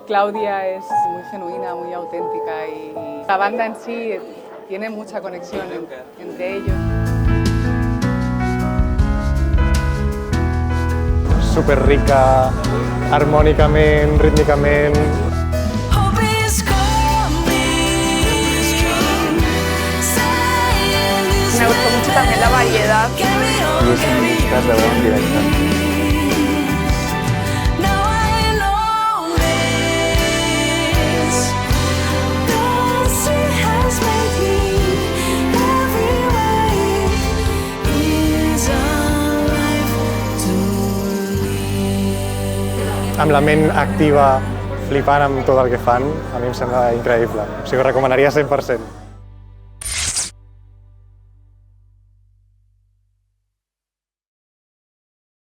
Claudia es muy genuina, muy auténtica y la banda en sí tiene mucha conexión entre ellos. Super rica, armònicament, rítmicament. Me gustó mucho también la variedad. Y es un musical de verdad en directo. Amb la ment activa, flipant amb tot el que fan, a mi em sembla increïble. O sigui, ho recomanaria 100%.